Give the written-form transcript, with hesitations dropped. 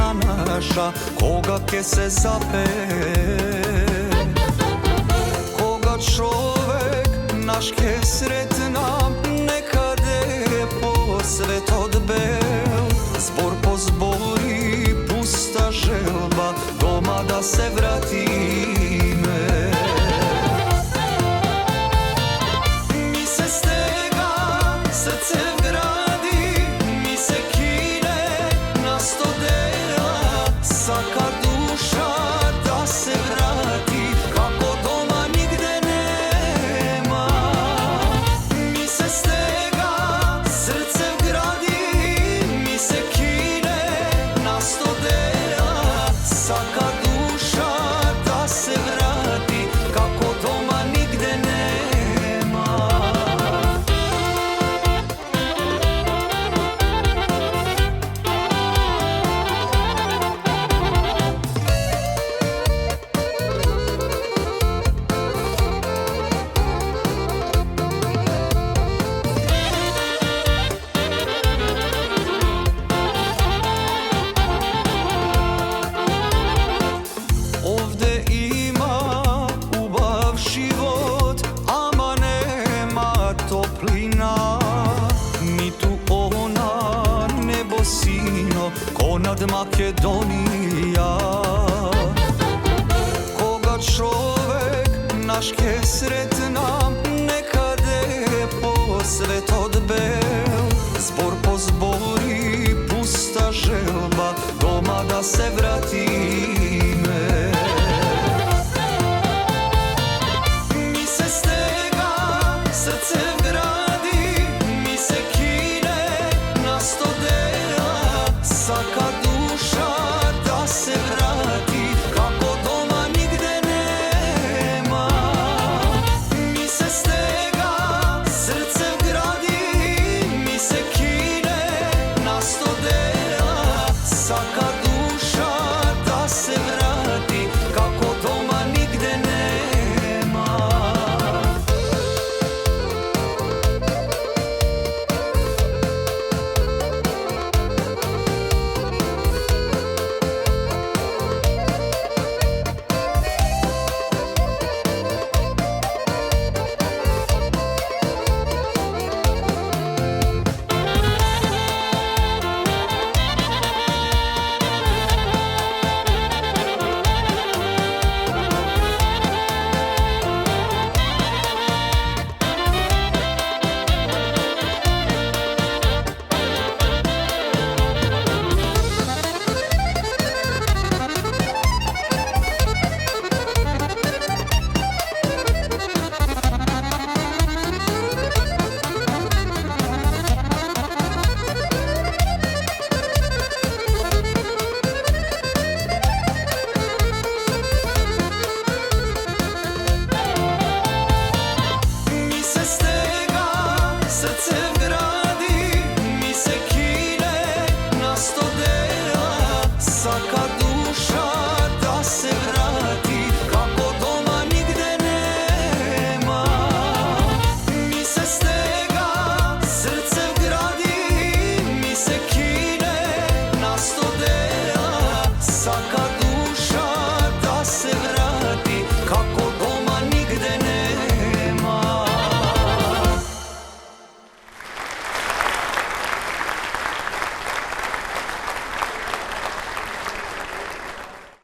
zemlja naša, koga ke se zape. Koga čovek naš ke sretna, nekade posvet odbel. Zbor po zbori, pusta želba, doma da se vratime. Mi se stega, srce vgradi, mi se kine na 100 dela. Saka duša da se vrati, kako doma nigde nema. Mi se stega, srce vgradi, mi se kine na 100 dela. Saka duša da se vrati, kako doma nigde nema. Ovde ima ubav život, ama nema toplina. Ni tu ona, nebo sino, ko nad Makedonija. Koga čovek naš ke sretna, nekade posvet odbel. Zbor po zbori, pusta želba, doma da se vratime. Mi se stega, srce